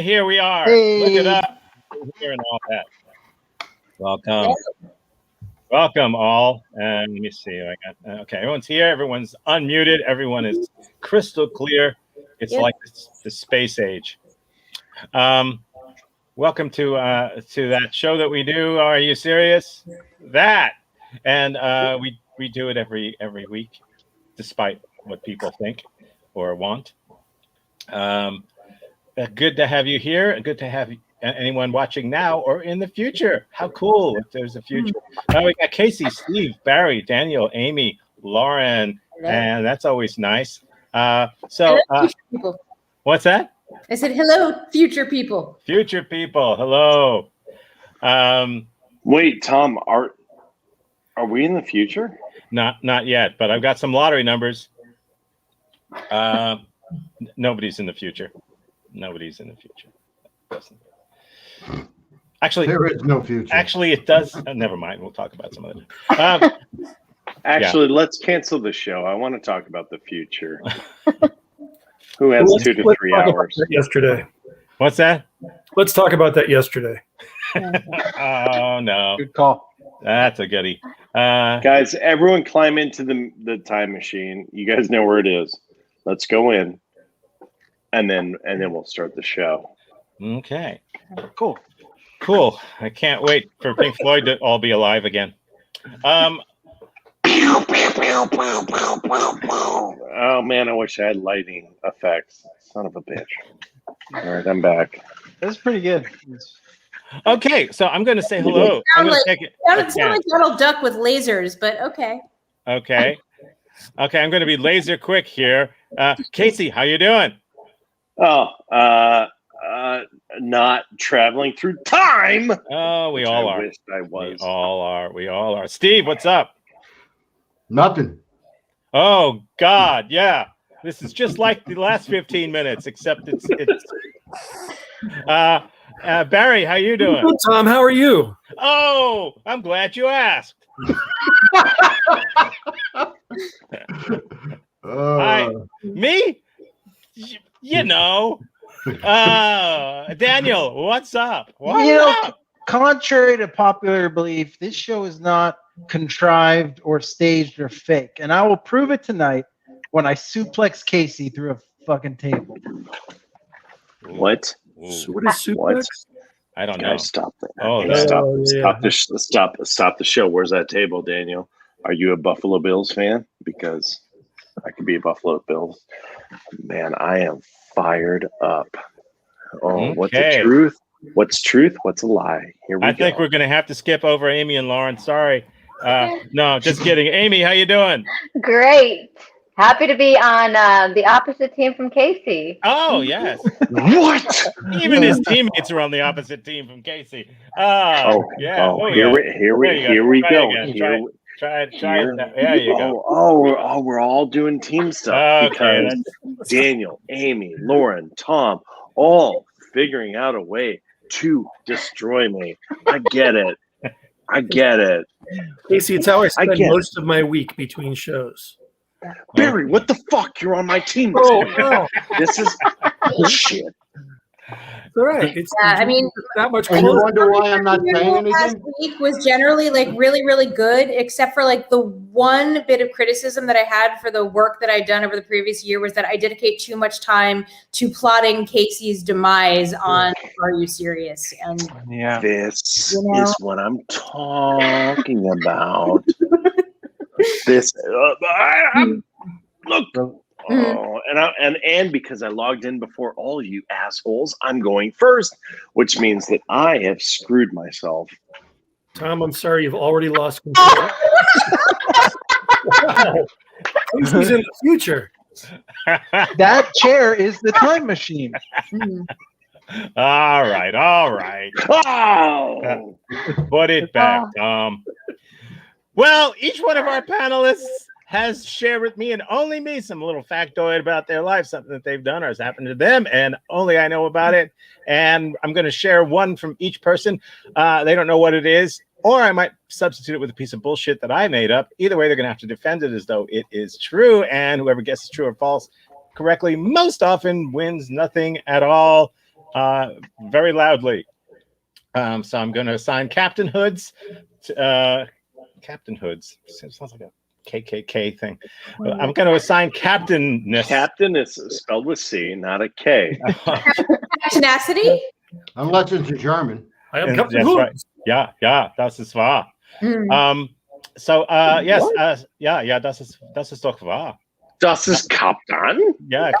here we are. Hey. Look it up. Here and all that. Welcome. Welcome all. Let me see. Okay, everyone's here. Everyone's unmuted. Everyone is crystal clear. It's like the space age. Welcome to that show that we do. Are you serious? That, and we do it every week, despite what people think or want. Good to have you here. Good to have anyone watching now or in the future. How cool if there's a future. We got Casey, Steve, Barry, Daniel, Amy, Lauren, and that's always nice. People. What's that? I said, hello, future people. Future people, hello. Wait, Tom, are we in the future? Not yet, but I've got some lottery numbers. Nobody's in the future. Nobody's in the future. Actually, there is no future. Actually, it does. Never mind. We'll talk about some of it. Actually, let's cancel the show. I want to talk about the future. Who has 2 to 3 hours? Yesterday. What's that? Let's talk about that yesterday. Oh, no. Good call. That's a goodie. Guys, everyone climb into the time machine. You guys know where it is. Let's go in. And then we'll start the show. Okay. Cool. I can't wait for Pink Floyd to all be alive again. Oh man, I wish I had lighting effects. Son of a bitch. All right, I'm back. That's pretty good. Okay, so I'm going to say hello. Sounded like Donald Duck with lasers, but okay. Okay, I'm going to be laser quick here. Casey, how you doing? Not traveling through time. Oh, we all are. Wished I was. We all are. Steve, what's up? Nothing. Oh God, yeah. This is just like the last 15 minutes, except it's. Barry, how you doing? Good, Tom, how are you? Oh, I'm glad you asked. Me? You know. Daniel, what's up? Contrary to popular belief, this show is not contrived or staged or fake, and I will prove it tonight when I suplex Casey through a fucking table. What? So what is suplex? I don't know. Stop that. Stop the show. Where's that table, Daniel? Are you a Buffalo Bills fan? Because I could be a Buffalo Bills. Man, I am fired up. Oh, What's the truth? What's truth? What's a lie? Here we go. I think we're going to have to skip over Amy and Lauren. Sorry. No, just kidding. Amy, how you doing? Great. Happy to be on the opposite team from Casey. Oh, yes. What? Even his teammates are on the opposite team from Casey. Yeah. Here we go. Try it. There you go. Oh, we're all doing team stuff because Daniel, Amy, Lauren, Tom, all figuring out a way to destroy me. I get it. Casey, it's how I spend most of my week between shows. Barry, what the fuck? You're on my team. Oh, no. This is bullshit. All right. I mean, that much. And you wonder why I'm not saying anything? Last week was generally like really, really good, except for like the one bit of criticism that I had for the work that I'd done over the previous year was that I dedicate too much time to plotting Casey's demise on Are You Serious? And this is what I'm talking about. This look. And because I logged in before all you assholes, I'm going first, which means that I have screwed myself. Tom, I'm sorry, you've already lost control. Wow. Casey's in the future. That chair is the time machine. All right. Oh! Put it back, Tom. Well, each one of our panelists has shared with me and only me some little factoid about their life, something that they've done or has happened to them, and only I know about it. And I'm going to share one from each person. They don't know what it is, or I might substitute it with a piece of bullshit that I made up. Either way, they're going to have to defend it as though it is true, and whoever guesses true or false correctly most often wins nothing at all. very loudly. So I'm going to assign Captain Hoods. Captain Hoods sounds like a KKK thing. I'm going to assign Captainness. Captain is spelled with C, not a K. Tenacity? Unless it's in German. I am Captain That's right. Hoods. Yeah, das ist wahr. So yes, das ist doch wahr. Das ist Captain? Yeah.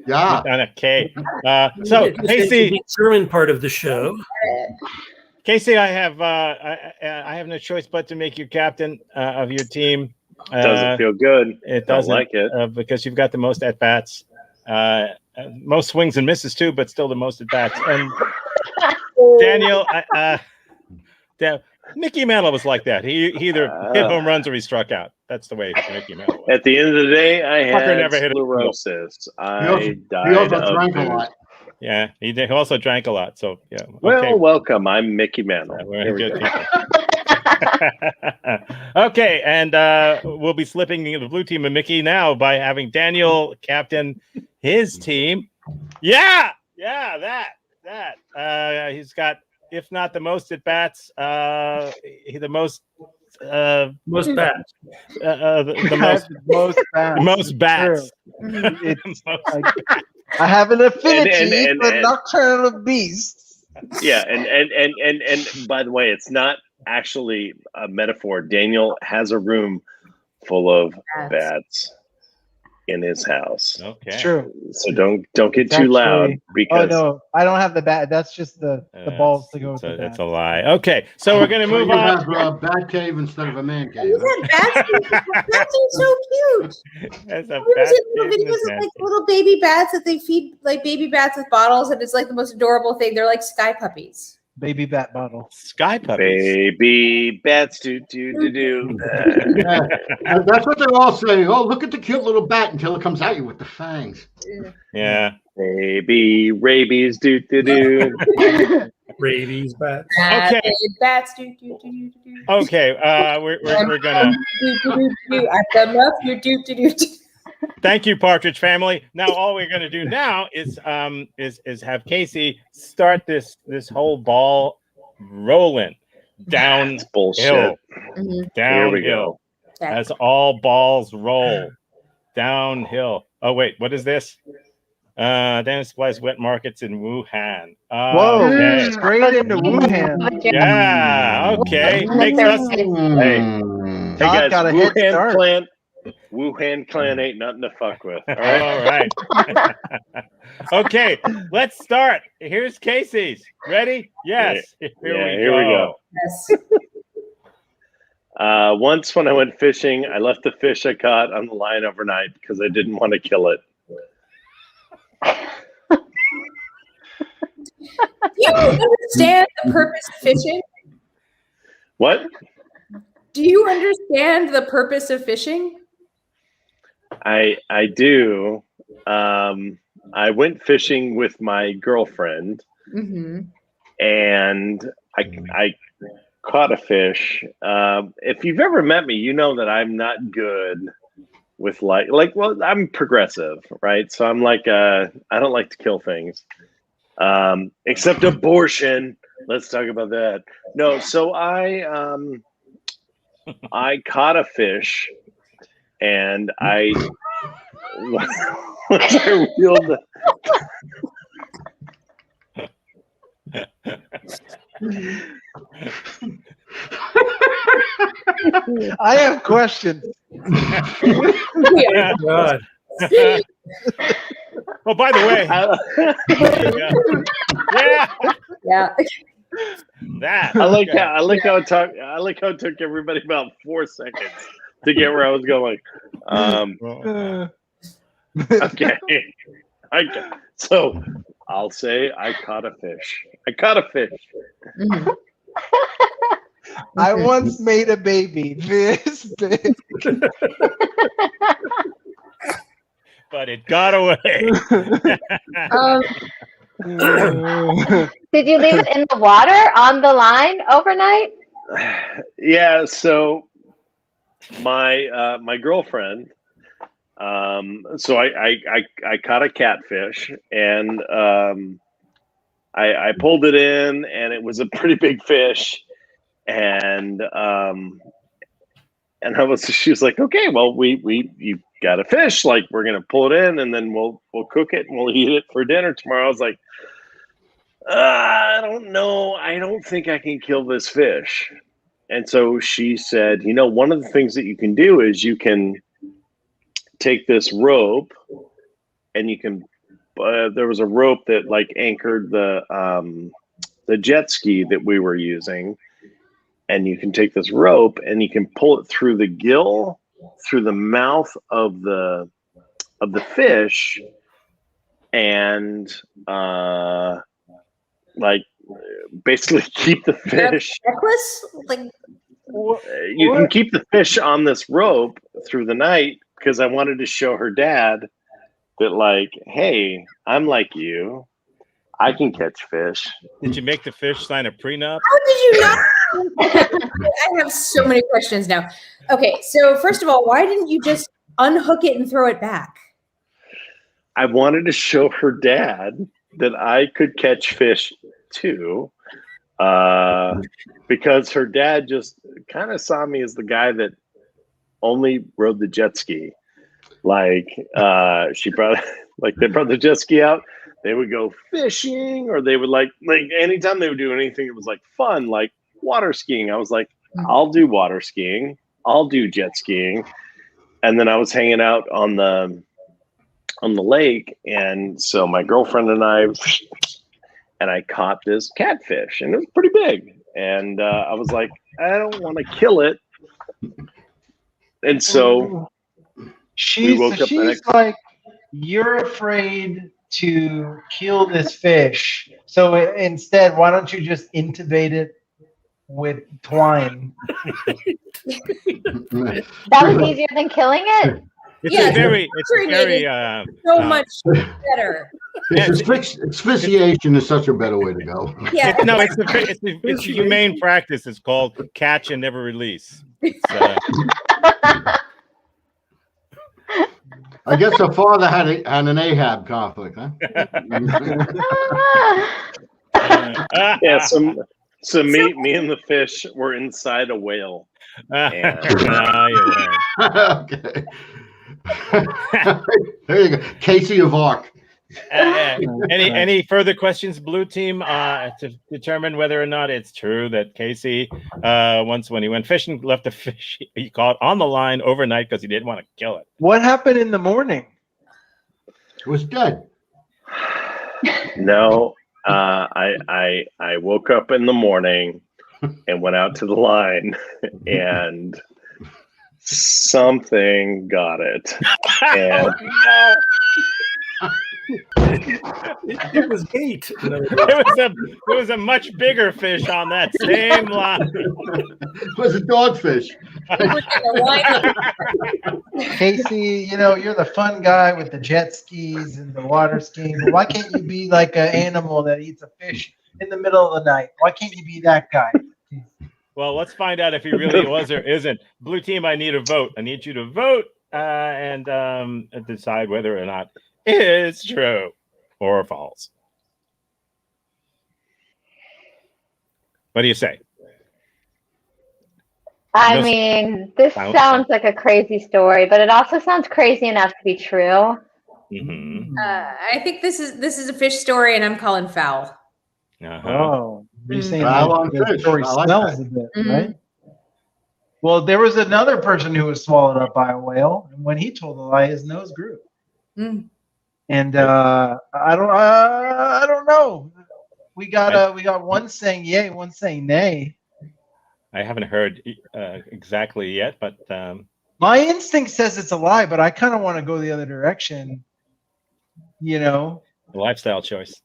Yeah. On a K. So Casey, the German part of the show. Casey, I have no choice but to make you captain of your team. Doesn't feel good. It doesn't like it because you've got the most at bats, most swings and misses too, but still the most at bats. And Daniel, Mickey Mantle was like that. He either hit home runs or he struck out. That's the way Mickey Mantle was. At the end of the day, I had never hit sclerosis. He also drank a lot. Yeah, he did. He also drank a lot. So yeah. Well, okay. welcome. I'm Mickey Mantle. We're good people. Okay, and we'll be slipping the blue team of Mickey now by having Daniel captain his team. Yeah, that. He's got, if not the most at bats, the most bats. Most bats. I have an affinity for nocturnal beasts. Yeah, and by the way, it's not actually a metaphor. Daniel has a room full of bats in his house. Okay, It's true. So don't get too loud because no, I don't have the bat. That's just the balls to go with the bat. That's a lie. Okay, so we're gonna move on. You have a bat cave instead of a man cave. Bats are so cute. That's a Have you ever bat seen little cave in videos this of like little baby bats that they feed like baby bats with bottles, and it's like the most adorable thing. They're like sky puppies. Baby bat bottle. Sky puppies. baby bats do. Yeah. That's what they're all saying. Oh, look at the cute little bat until it comes at you with the fangs. Yeah. Baby rabies do. Rabies, bats. Okay. Bats do. Okay. We're gonna. At the muff, you do. Thank you, Partridge Family. Now, all we're going to do now is have Casey start this whole ball rolling downhill. Bullshit. Downhill. Here we go. As all balls roll downhill. Oh wait, what is this? Dan supplies wet markets in Wuhan. Whoa! Okay. Straight into Wuhan. Yeah. Okay. Makes us. Hey guys, got a head start. Wuhan clan ain't nothing to fuck with. All All right. right. Okay, let's start. Here's Casey's. Ready? Yes. Here we go. Yes. Once when I went fishing, I left the fish I caught on the line overnight because I didn't want to kill it. Do you understand the purpose of fishing? What? Do you understand the purpose of fishing? I do. I went fishing with my girlfriend, and I caught a fish. If you've ever met me, you know that I'm not good with well, I'm progressive, right? So I'm like, I don't like to kill things, except abortion. Let's talk about that. No, so I caught a fish, and I reeled. I have questions. Yeah. God. Oh, by the way, Yeah. that I like how it took everybody about 4 seconds to get where I was going. Okay. So I'll say I caught a fish. I once made a baby this big. but it got away. Did you leave it in the water on the line overnight? Yeah, so my girlfriend, so I caught a catfish, and I pulled it in, and it was a pretty big fish, and she was like, okay, well, you got a fish, like we're gonna pull it in, and then we'll cook it and we'll eat it for dinner tomorrow. I was like, I don't know, I don't think I can kill this fish. And so she said, one of the things that you can do is you can take this rope, and you can there was a rope that like anchored the jet ski that we were using, and you can take this rope and you can pull it through the gill, through the mouth of the fish, and like basically keep the fish. You can keep the fish on this rope through the night, because I wanted to show her dad that, like, hey, I'm like you. I can catch fish. Did you make the fish sign a prenup? How did you not? I have so many questions now. Okay, so first of all, why didn't you just unhook it and throw it back? I wanted to show her dad that I could catch fish too, because her dad just kind of saw me as the guy that only rode the jet ski. Like they brought the jet ski out, they would go fishing, or they would like anytime they would do anything, it was like fun, like water skiing. I was like, I'll do water skiing, I'll do jet skiing. And then I was hanging out on the lake, and so my girlfriend and I caught this catfish, and it was pretty big. And I was like, I don't want to kill it. And so she's like, you're afraid to kill this fish, so instead, why don't you just intubate it with twine? That was easier than killing it? It's so much better. Asphyxiation is such a better way to go. Yeah, it's a humane practice. It's called catch and never release. I guess the father had an Ahab conflict, huh? Yeah, so me and the fish were inside a whale. Okay. There you go, Casey of Ark. Any further questions, Blue Team, to determine whether or not it's true that Casey once, when he went fishing, left a fish he caught on the line overnight because he didn't want to kill it? What happened in the morning? It was dead. No, I woke up in the morning and went out to the line, and something got it. And it was bait. It was a much bigger fish on that same line. It was a dogfish. Casey, you're the fun guy with the jet skis and the water skiing. Why can't you be like an animal that eats a fish in the middle of the night? Why can't you be that guy? Well, let's find out if he really was or isn't. Blue Team, I need a vote. I need you to vote and decide whether or not it's true or false. What do you say? I mean, this sounds like a crazy story, but it also sounds crazy enough to be true. Mm-hmm. I think this is a fish story, and I'm calling foul. Uh-huh. Oh, you're saying the story smells a bit, right? Well, there was another person who was swallowed up by a whale, and when he told a lie, his nose grew. And I don't know. We got one saying yay, one saying nay. I haven't heard exactly yet, but my instinct says it's a lie, but I kind of want to go the other direction. A lifestyle choice.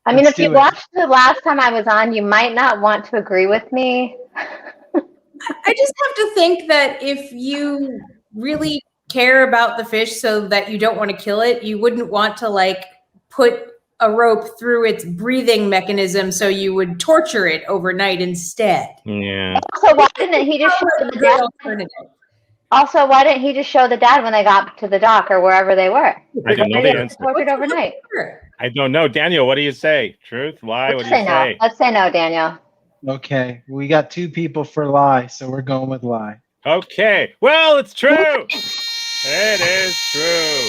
I mean, if you watched the last time I was on, you might not want to agree with me. I just have to think that if you really care about the fish so that you don't want to kill it, you wouldn't want to put a rope through its breathing mechanism, so you would torture it overnight instead. Yeah. So why didn't he just show the dad? Also, why didn't he just show the dad when they got to the dock or wherever they were? I don't know the answer. Tortured overnight. I don't know. Daniel, what do you say? Truth? Lie? What do you say? Let's say no, Daniel. Okay, we got 2 people for lie, so we're going with lie. Okay. Well, it's true. It is true.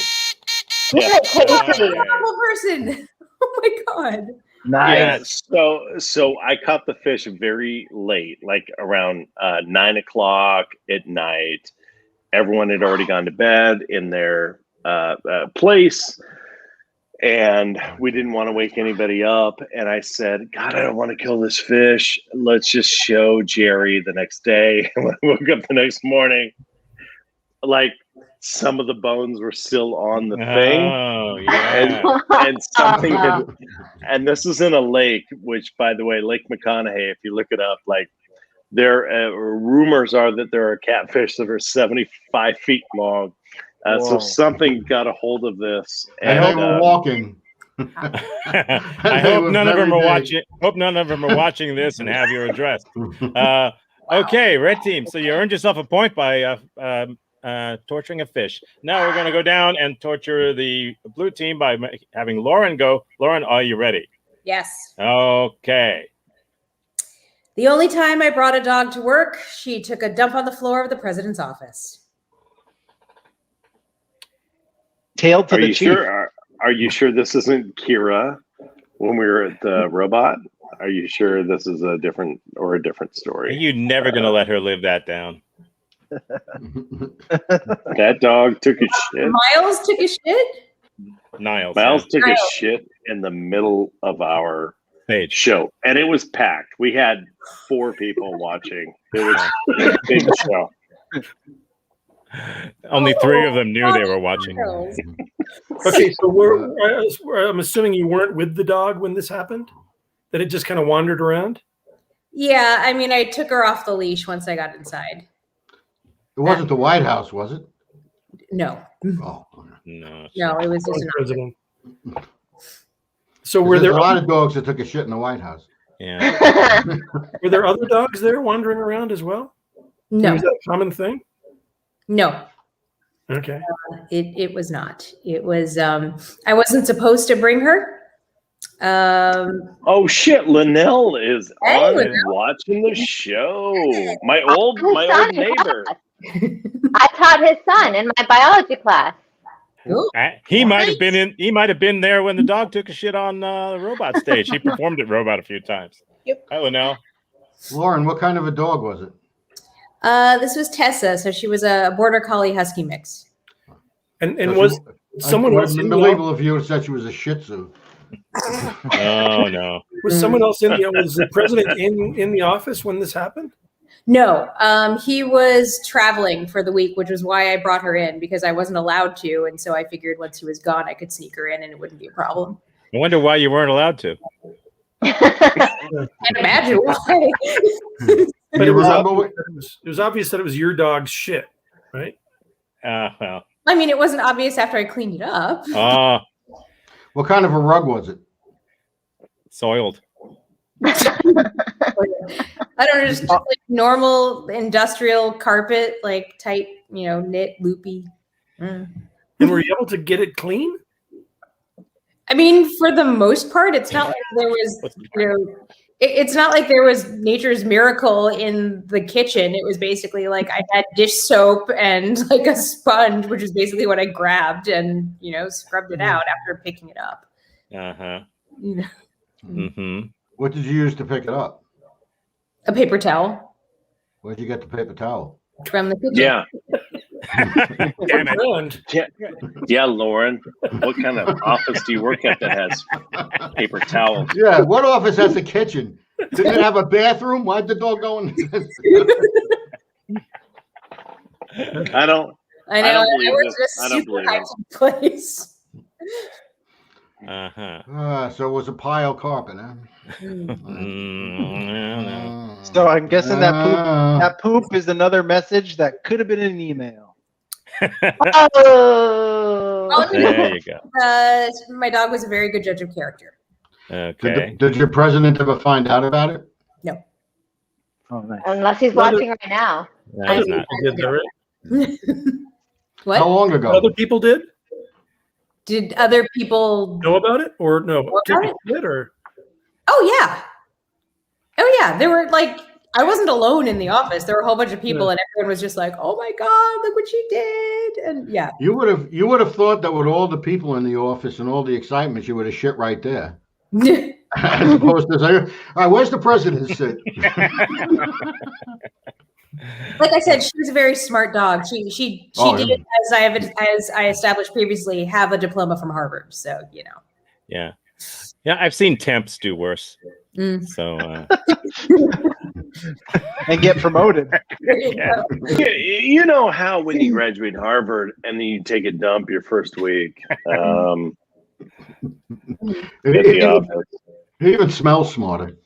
You're a Casey. Horrible person. Oh my God. Nice. Yeah, so I caught the fish very late, like around 9 o'clock at night. Everyone had already gone to bed in their place, and we didn't want to wake anybody up. And I said, God, I don't want to kill this fish. Let's just show Jerry the next day. When I woke up the next morning, like some of the bones were still on the thing. Oh, yeah. And something had, and this is in a lake, which, by the way, Lake McConaughey, if you look it up, like there rumors are that there are catfish that are 75 feet long. So something got a hold of this, And they were walking. I hope none of them are watching. Hope none of them are watching this and have your address. Okay, red team. So you earned yourself a point by torturing a fish. Now we're going to go down and torture the blue team by having Lauren go. Lauren, are you ready? Yes. Okay. The only time I brought a dog to work, she took a dump on the floor of the president's office. Tail to the chief. Sure? Are you sure this isn't Kira when we were at the robot? Are you sure this is a different story? You're never going to let her live that down. That dog took a shit. Miles took a shit? Miles took a shit in the middle of our show, and it was packed. We had 4 people watching. It was a big show. Only 3 of them knew they were watching. Okay, so I'm assuming you weren't with the dog when this happened? That it just kind of wandered around? Yeah, I mean, I took her off the leash once I got inside. It wasn't the White House, was it? No. Oh, no, it was just president. So were there a lot of dogs that took a shit in the White House? Yeah. Were there other dogs there wandering around as well? No. Was that a common thing? No. Okay. It was not. It was I wasn't supposed to bring her. Oh shit, Linnell is on and watching the show. My old neighbor. I taught his son in my biology class. He might have been there when the dog took a shit on the robot stage. He performed at Robot a few times. Yep. Hi, Linnell. Lauren, what kind of a dog was it? This was Tessa, so she was a border collie husky mix. And was someone else in the illegal if you said she was a Shih Tzu? Oh no. Was someone else was the president in the office when this happened? No, he was traveling for the week, which was why I brought her in, because I wasn't allowed to, and so I figured once he was gone, I could sneak her in and it wouldn't be a problem. I wonder why you weren't allowed to. Can't imagine why. But it was obvious that it was your dog's shit, right? Well. I mean, it wasn't obvious after I cleaned it up. What kind of a rug was it? Soiled. I don't know, just like normal industrial carpet, like tight, knit, loopy. And were you able to get it clean? I mean, for the most part, it's not like there was, it's not like there was nature's miracle in the kitchen. It was basically like I had dish soap and like a sponge, which is basically what I grabbed and, scrubbed it out after picking it up. Uh-huh. Mm-hmm. What did you use to pick it up? A paper towel. Where'd you get the paper towel? From the kitchen. Yeah. Damn it. Yeah, Lauren. What kind of office do you work at that has paper towels? Yeah, what office has a kitchen? Did it have a bathroom? Why'd the dog go in? I know. It was a super high place. So it was a pile carpet, huh? So I'm guessing that poop is another message that could have been an email. There you go. My dog was a very good judge of character. Okay. Did your president ever find out about it? No. Oh, nice. Unless he's watching right now. No, he's not. Did there? What? How long ago? Other people did? Did other people know about it or no? Know about it? Or Oh yeah. There were like I wasn't alone in the office. There were a whole bunch of people, and everyone was just like, "Oh my god, look what she did!" And yeah, you would have thought that with all the people in the office and all the excitement, you would have shit right there. As opposed to saying, "All right, where's the president sit?" Like I said, she was a very smart dog. She did, as I established previously, have a diploma from Harvard. So you know. Yeah. I've seen temps do worse. So and get promoted. Yeah. You know how when you graduate Harvard and then you take a dump your first week. He even smells smarter.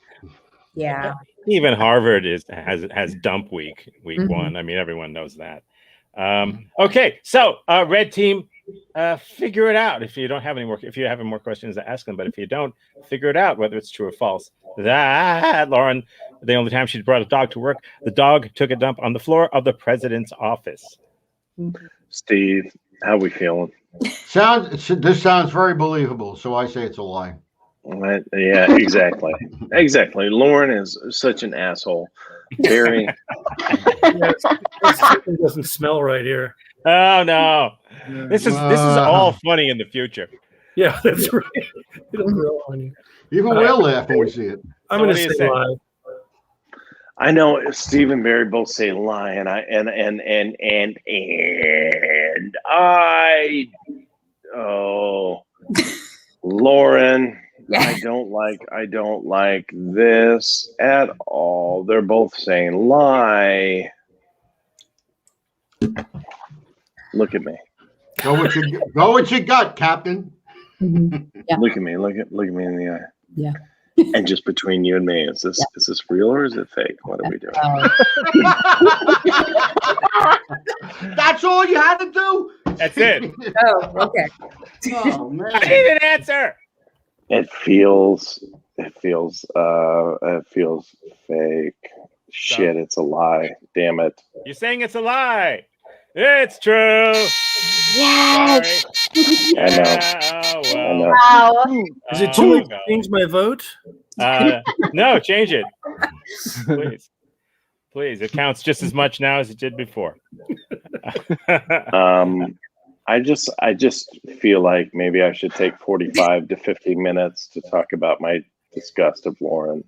Yeah. Even Harvard has dump week 1. I mean, everyone knows that. Okay, so red team, figure it out. If you don't have any more, if you have any more questions, ask them. But if you don't, figure it out whether it's true or false. That Lauren, the only time she's brought a dog to work, the dog took a dump on the floor of the president's office. Steve, how we feeling? This sounds very believable, so I say it's a lie. Yeah, exactly. Exactly. Lauren is such an asshole. Very. It doesn't smell right here. Oh no, this is all funny in the future. Yeah, that's right. It'll grow on you. Even we'll laugh when we see it. I'm going to say lie. I know Steve and Barry both say lie, and Lauren. Yeah. I don't like this at all. They're both saying lie. Look at me. Go with your gut, Captain. Yeah. Look at me. Look at me in the eye. Yeah. And just between you and me, is this real or is it fake? What are we doing? That's all you had to do. That's it. Oh, okay. Oh man. I need an answer. It feels fake. Shit, it's a lie. Damn it. You're saying it's a lie. It's true. Yes. I know. Oh, I know. Wow. Is it too late to change my vote? No, change it. Please. It counts just as much now as it did before. I just feel like maybe I should take 45 to 50 minutes to talk about my disgust of Lauren.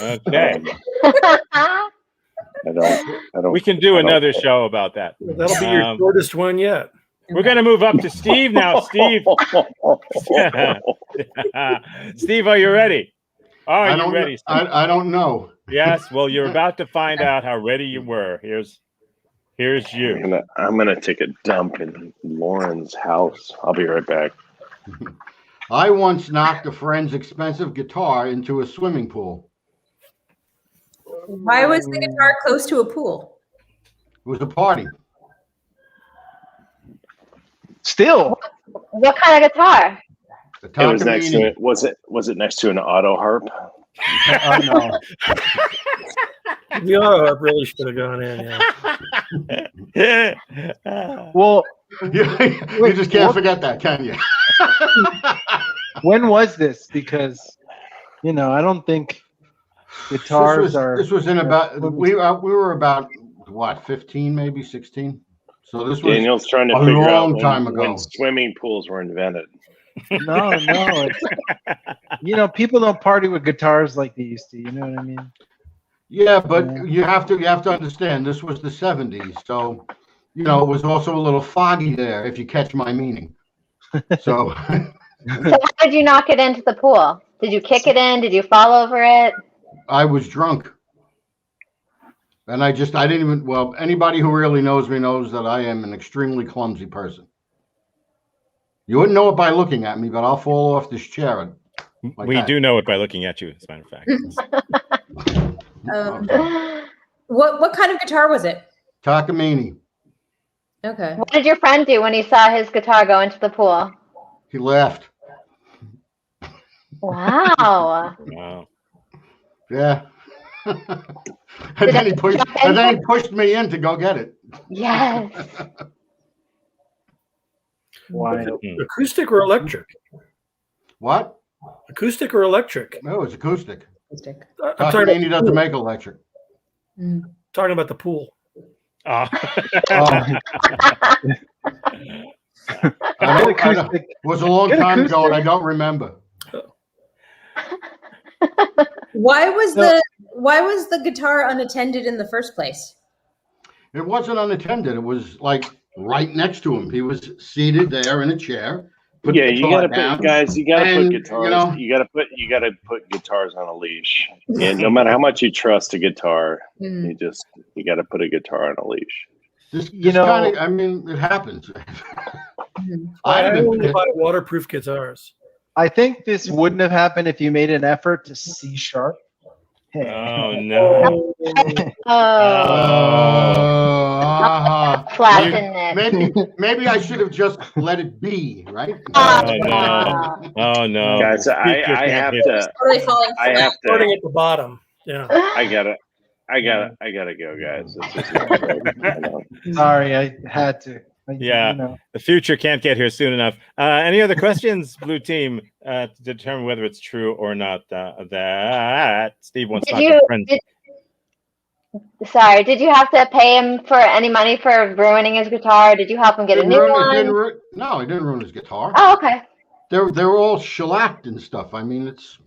Okay. I don't. We can do another show about that. That'll be your shortest one yet. We're going to move up to Steve now. Steve. Steve, are you ready? Are you ready, Steve? I don't know. Yes. Well, you're about to find out how ready you were. Here's you. I'm gonna take a dump in Lauren's house. I'll be right back. I once knocked a friend's expensive guitar into a swimming pool. Why was the guitar close to a pool? It was a party. Still. What kind of guitar? It was next to it. Was it next to an auto harp? No. The auto harp really should have gone in. Yeah. Well, you just can't forget that, can you? When was this? Because I don't think guitars are. This was in about we were about what 15, maybe 16. So this was Daniel's trying to a figure out long time ago when swimming pools were invented. No. People don't party with guitars like they used to. You know what I mean? Yeah, but you have to understand this was the 70s, so it was also a little foggy there, if you catch my meaning. So So how did you knock it into the pool? Did you kick it in? Did you fall over it? I was drunk. And I didn't even, anybody who really knows me knows that I am an extremely clumsy person. You wouldn't know it by looking at me, but I'll fall off this chair. We do know it by looking at you, as a matter of fact. What kind of guitar was it? Takamine. Okay. What did your friend do when he saw his guitar go into the pool? He laughed. Wow. Wow. Yeah. and then he pushed me in to go get it. Yes. Wild. Acoustic or electric? What? Acoustic or electric? No, it's acoustic. I'm talking Takamine doesn't about, make electric. talking about the pool. Oh. Good It acoustic. was a long Good time ago, and I acoustic. don't remember. Why was the guitar unattended in the first place? It wasn't unattended. It was like right next to him. He was seated there in a chair. Put Yeah, the you guitar gotta down, put guys. You gotta and, put guitars. you know- You gotta put guitars on a leash. And no matter how much you trust a guitar, you gotta put a guitar on a leash. This know- kind of, I mean, it happens. I only buy waterproof guitars. I think this wouldn't have happened if you made an effort to C sharp. Oh no! Maybe I should have just let it be, right? Oh no! Oh no! Guys, I have to. I have Starting to. at the bottom. Yeah. I gotta go, guys. This is not right. I know. Sorry, I had to. Yeah, the future can't get here soon enough. Any other questions, Blue Team, to determine whether it's true or not? That Steve wants not to friend. Sorry, did you have to pay him for any money for ruining his guitar? Did you help him get a new one? No, he didn't ruin his guitar. Oh, okay. They were all shellacked and stuff. I mean, it's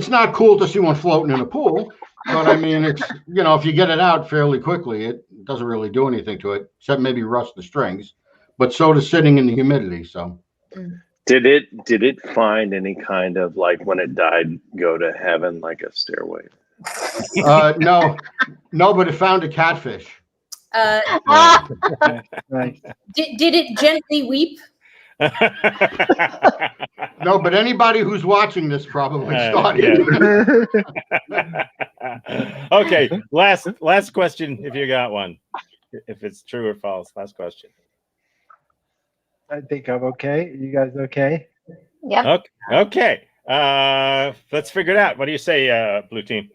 not cool to see one floating in a pool, but I mean, it's if you get it out fairly quickly, it doesn't really do anything to it, except maybe rust the strings. But so does sitting in the humidity. So, did it find any kind of, like, when it died, go to heaven like a stairway? No, but it found a catfish. Right. Did it gently weep? No, but anybody who's watching this probably started. Okay, last question, if you got one, if it's true or false. Last question. I think I'm okay. You guys okay? Yep. Okay. Let's figure it out. What do you say, Blue Team?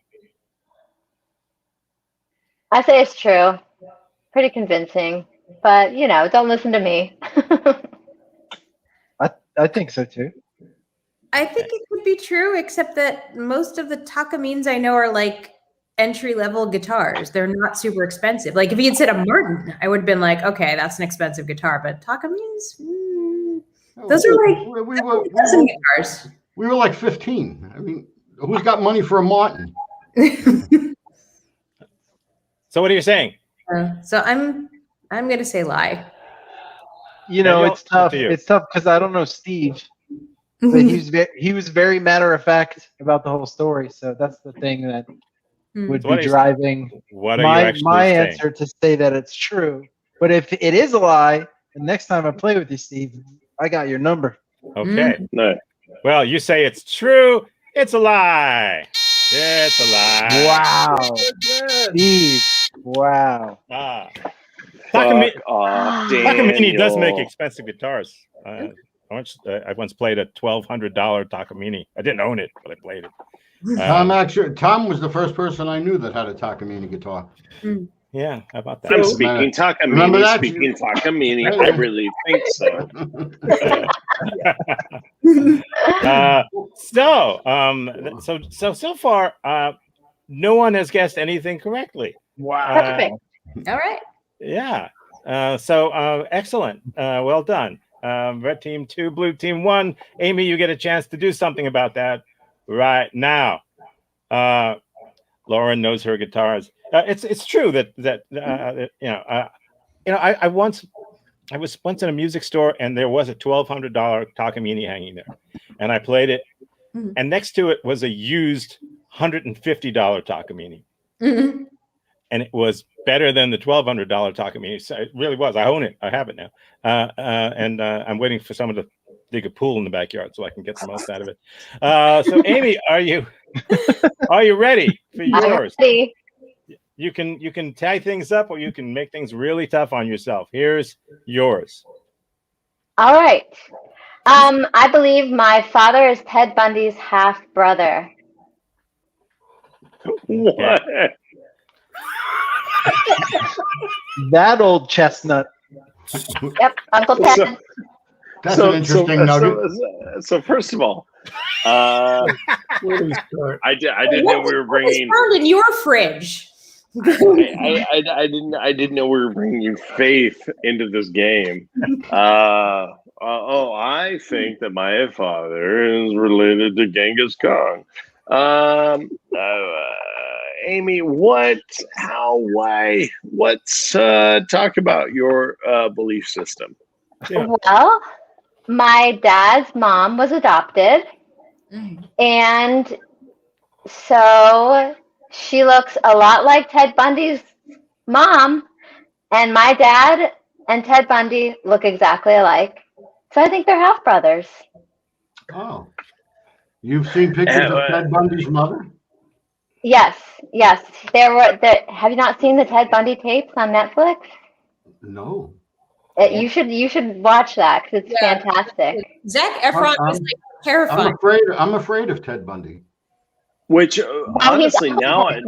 I say it's true. Pretty convincing. But, don't listen to me. I think so too. I think it could be true, except that most of the Takamines I know are like entry-level guitars. They're not super expensive. Like if he had said a Martin, I would have been like, okay, that's an expensive guitar. But Takamines, those are like dozen guitars. We were like 15. I mean, who's got money for a Martin? So what are you saying? So I'm gonna say lie. It's tough. It's tough because I don't know Steve. But he was very matter of fact about the whole story. So that's the thing that would be driving my answer to say that it's true. But if it is a lie, the next time I play with you, Steve, I got your number. Okay. No. Well, you say it's true. It's a lie. It's a lie. Wow. Steve. Wow. Takamine does make expensive guitars. I once played a $1,200 Takamine. I didn't own it, but I played it. Tom was the first person I knew that had a Takamine guitar. Yeah, how about that? I'm speaking Takamine. Remember that? Speaking Takamine, I really think so. So far, no one has guessed anything correctly. Wow. All right. Yeah. Excellent. Well done. Red team 2, blue team 1. Amy, you get a chance to do something about that right now. Lauren knows her guitars. It's true that I was once in a music store and there was a $1,200 Takamine hanging there, and I played it, and next to it was a used $150 Takamine. Mm-hmm. And it was better than the $1,200 Takamine. So it really was. I own it. I have it now. And I'm waiting for someone to dig a pool in the backyard so I can get the most out of it. So Amy, are you ready for yours? I'm ready. You can tie things up, or you can make things really tough on yourself. Here's yours. All right. I believe my father is Ted Bundy's half brother. What? That old chestnut. Yep, Uncle Ted. That's an interesting nugget. So first of all, Where do we start? I didn't know we were bringing. Found in your fridge. I didn't know we were bringing faith into this game. I think that my father is related to Genghis Khan. Amy, let's talk about your belief system. Yeah. Well, my dad's mom was adopted, and so she looks a lot like Ted Bundy's mom, and my dad and Ted Bundy look exactly alike. So I think they're half brothers. Oh, you've seen pictures of Ted Bundy's mother? Yes. Have you not seen the Ted Bundy tapes on Netflix? No. You should watch that because it's fantastic. Zac Efron is like terrifying. I'm afraid of Ted Bundy. Which honestly, now I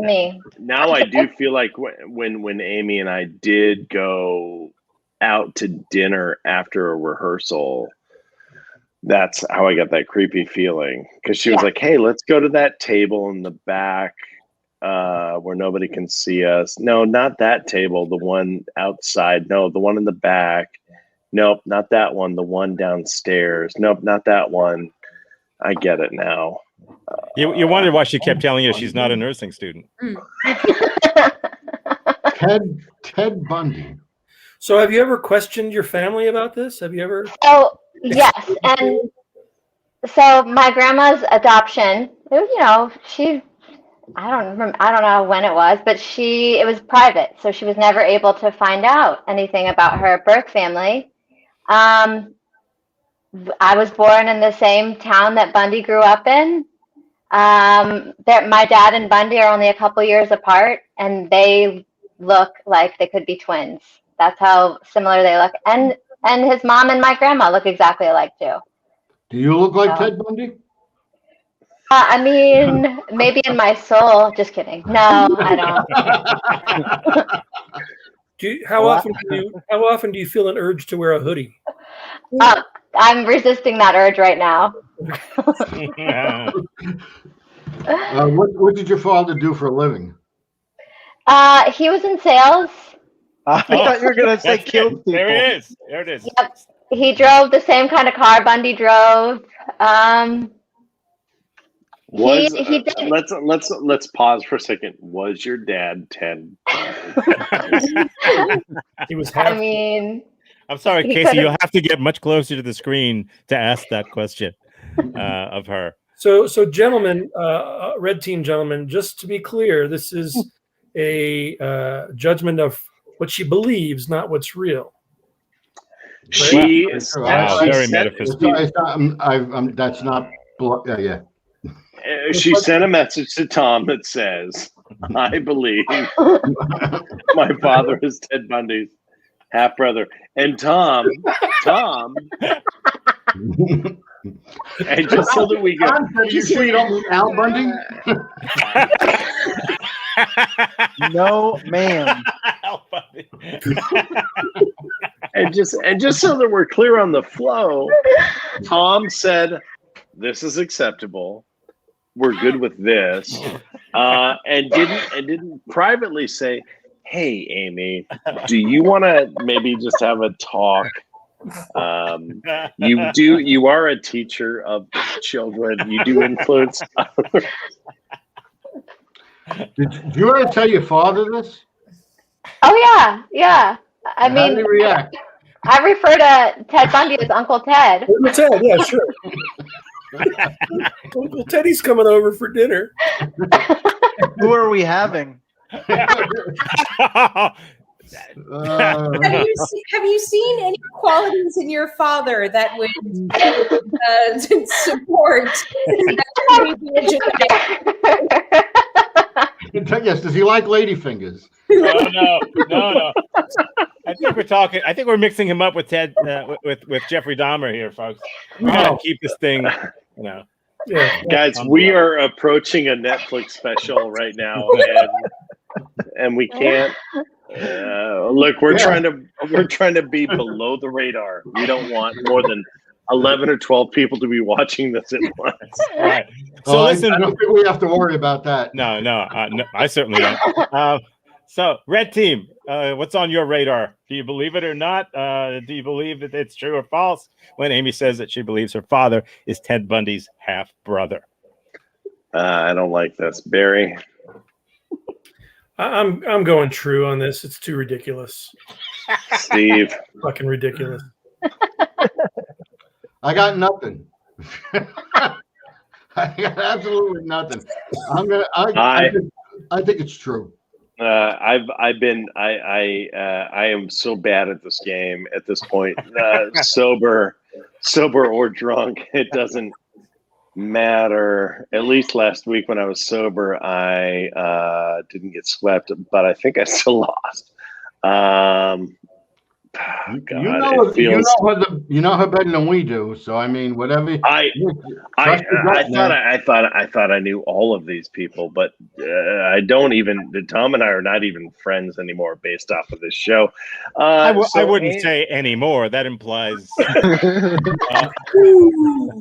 do feel like when Amy and I did go out to dinner after a rehearsal, that's how I got that creepy feeling, because she was like, "Hey, let's go to that table in the back where nobody can see us." No, not that table. The one outside. No, the one in the back. Nope, not that one. The one downstairs. Nope, not that one. I get it now. You wondered why she kept telling you she's not a nursing student. Ted Bundy. So have you ever questioned your family about this? Have you ever? Oh, yes. And so my grandma's adoption, I don't know when it was, but it was private. So she was never able to find out anything about her birth family. I was born in the same town that Bundy grew up in. My dad and Bundy are only a couple years apart, and they look like they could be twins. That's how similar they look. And his mom and my grandma look exactly alike too. Do you look like Ted Bundy? I mean, maybe in my soul. Just kidding. No, I don't. How often do you feel an urge to wear a hoodie? I'm resisting that urge right now. What did your father do for a living? He was in sales. I thought you were going to say killed people. There it is. There it is. Yep. He drove the same kind of car Bundy drove. Let's pause for a second. Was your dad Ted? He was I mean, I'm sorry, Casey. You'll have to get much closer to the screen to ask that question of her. So gentlemen, red team gentlemen, just to be clear, this is a judgment of what she believes, not what's real. She is very metaphysical. That's not. Yeah. She sent a message to Tom that says, "I believe my father is Ted Bundy's half brother," and Tom, and just so that we go, you sure you don't mean Al Bundy? No, ma'am. and just so that we're clear on the flow, Tom said, "This is acceptable. We're good with this," and didn't privately say, "Hey, Amy, do you want to maybe just have a talk? You are a teacher of children. You do influence." Did you ever tell your father this? Oh yeah. I mean, how did he react? I refer to Ted Bundy as Uncle Ted. Uncle Ted, yeah, sure. Uncle Teddy's coming over for dinner. Who are we having? Have you seen any qualities in your father that would support that? Yes. Does he like ladyfingers? No. I think we're mixing him up with Ted, with Jeffrey Dahmer here, folks. We're gonna keep this thing, Yeah. Guys, we are approaching a Netflix special right now, and we can't Look, we're trying to be below the radar. We don't want more than 11 or 12 people to be watching this at once. All right. So listen, I don't think we have to worry about that. No, I certainly don't. So, Red Team, what's on your radar? Do you believe it or not? Do you believe that it's true or false when Amy says that she believes her father is Ted Bundy's half brother? I don't like this, Barry. I'm going true on this. It's too ridiculous. Steve, fucking ridiculous. I got nothing. I got absolutely nothing. I think it's true. I am so bad at this game at this point. Sober or drunk, it doesn't matter. At least last week when I was sober, I didn't get swept, but I think I still lost. God, you know her better than we do. So I mean, whatever. I thought I knew all of these people, but I don't even. Tom and I are not even friends anymore, based off of this show. I wouldn't say anymore. That implies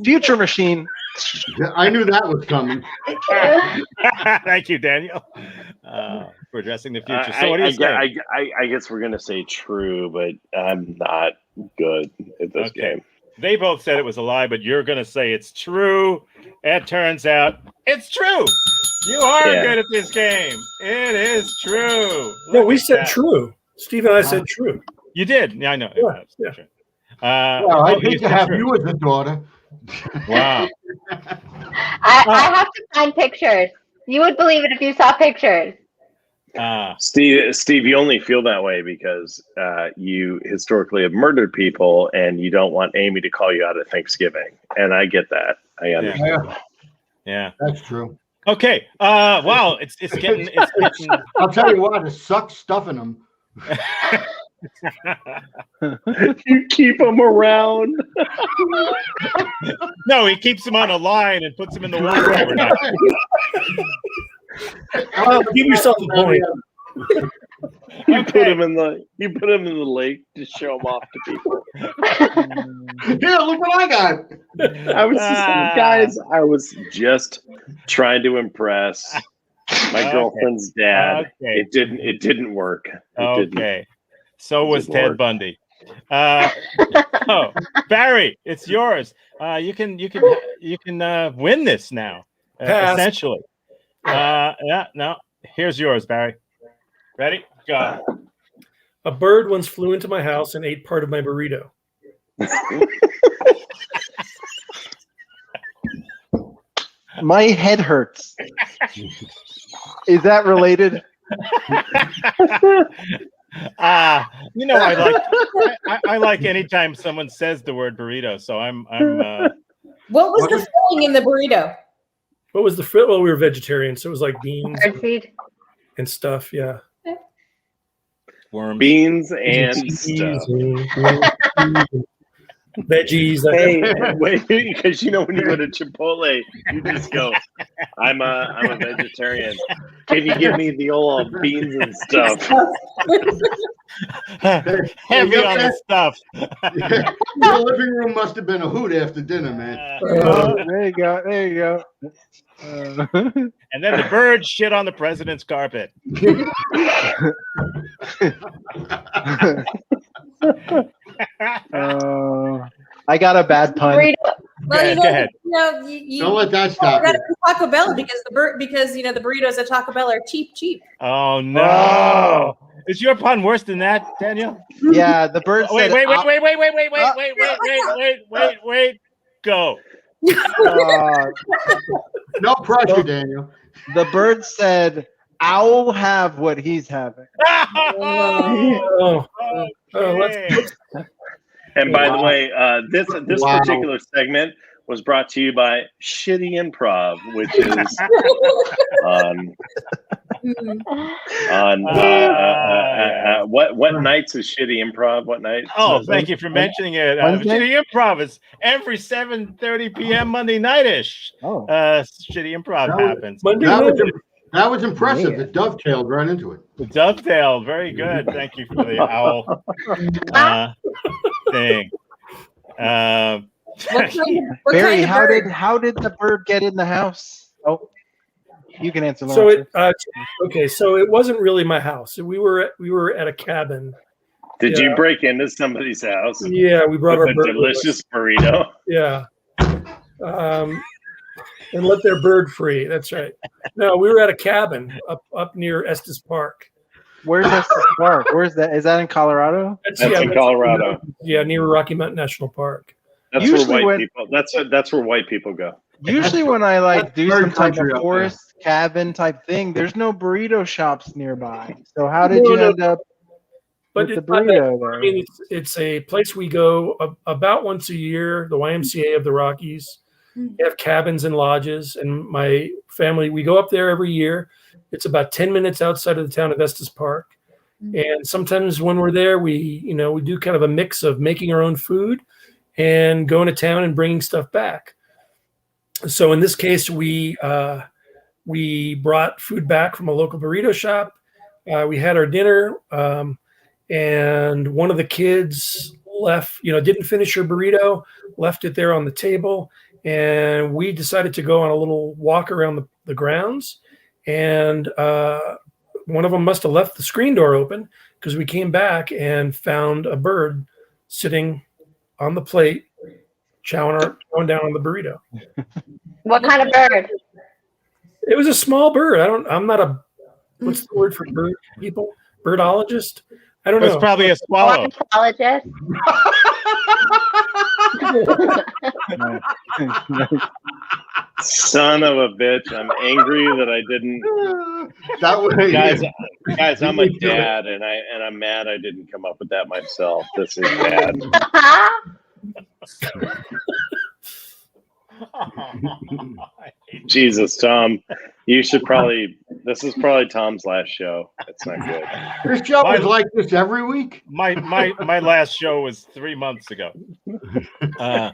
future machine. I knew that was coming. Thank you, Daniel, for addressing the future. So what do you say? I guess we're going to say true, but I'm not good at this game. They both said it was a lie, but you're going to say it's true. It turns out it's true. You are good at this game. It is true. No, we said true. Steve and I said true. You did. Yeah, I know. Yeah. Well, I hate to have you as a daughter. Wow. I have to find pictures. You would believe it if you saw pictures. Steve, you only feel that way because you historically have murdered people, and you don't want Amy to call you out at Thanksgiving. And I get that. I understand. Yeah, that's true. Okay. Wow. It's getting. I'll tell you what. It sucks stuffing them. You keep them around. No, he keeps them on a line and puts them in the water overnight. Give yourself a point. You put them in the lake to show them off to people. Here, look what I got. I was just trying to impress my girlfriend's dad. Okay. It didn't work. So was Ted Bundy. Barry, it's yours. You can win this now. Essentially. No. Here's yours, Barry. Ready? Go. A bird once flew into my house and ate part of my burrito. My head hurts. Is that related? I like anytime someone says the word burrito. So I'm. What was the filling in the burrito? What was the well? We were vegetarians, so it was like beans and stuff. Yeah. Worms. Beans and stuff. Veggies. Hey, wait, because when you go to Chipotle, you just go, I'm a vegetarian. Can you give me the old beans and stuff? Heavy on the stuff. Your living room must have been a hoot after dinner, man. There you go. And then the bird shit on the president's carpet. I got a bad pun. Well, go ahead. Don't let that stop you. Taco Bell because the burritos at Taco Bell are cheap. Oh no! Is your pun worse than that, Daniel? Yeah, the bird said. Wait! Go. No pressure, Daniel. The bird said, "I'll have what he's having." And by the way, this particular segment was brought to you by Shitty Improv, which is on what nights is Shitty Improv? What night? Oh, thank you for mentioning it. Shitty Improv is every 7:30 p.m. Monday nightish. Shitty Improv happens. That was impressive. Yeah. It dovetailed right into it. Dovetailed. Very good. Thank you for the owl thing. What Barry, kind of bird? how did the bird get in the house? Oh, you can answer. So Lawrence. okay, so it wasn't really my house. We were at a cabin. Did you break into somebody's house? Yeah, we brought with our a bird delicious burrito. Yeah. And let their bird free. That's right. No, we were at a cabin up near Estes Park. Where's Estes Park? Where's that? Is that in Colorado? That's in Colorado. Yeah, near Rocky Mountain National Park. That's Usually where white people. That's where white people go. Usually when I like do Bird some type country of up forest cabin type thing, there's no burrito shops nearby. So how did you end up But with the it's not that- burrito there? I mean, it's a place we go about once a year. The YMCA of the Rockies. They have cabins and lodges, and my family, we go up there every year. It's about 10 minutes outside of the town of Estes Park. And sometimes when we're there, we do kind of a mix of making our own food and going to town and bringing stuff back. So in this case, we brought food back from a local burrito shop. We had our dinner, and one of the kids left, didn't finish her burrito, left it there on the table. And we decided to go on a little walk around the grounds. And one of them must have left the screen door open, because we came back and found a bird sitting on the plate, chowing down on the burrito. What kind of bird? It was a small bird. I'm not a, what's the word for bird people? Birdologist? I don't It was know. probably a swallow. Ornithologist. Son of a bitch! I'm angry that I didn't. That was Guys, I'm a dad, and I'm mad I didn't come up with that myself. This is bad. Jesus, Tom, you should probably. This is probably Tom's last show. It's not good. This show is like this every week. My last show was 3 months ago. So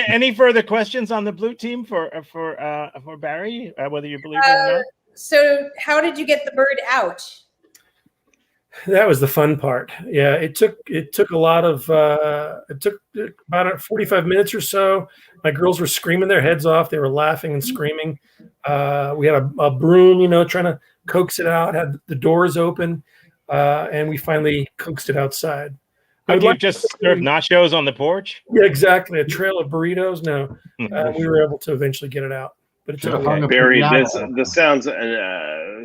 any further questions on the blue team for Barry, whether you believe it or not? So how did you get the bird out? That was the fun part. Yeah, it took a lot of it took about 45 minutes or so. My girls were screaming their heads off. They were laughing and screaming. We had a broom, trying to coax it out. Had the doors open, and we finally coaxed it outside. Would you just serve nachos on the porch? Yeah, exactly. A trail of burritos. No, we were able to eventually get it out. But it's okay. Barry, this sounds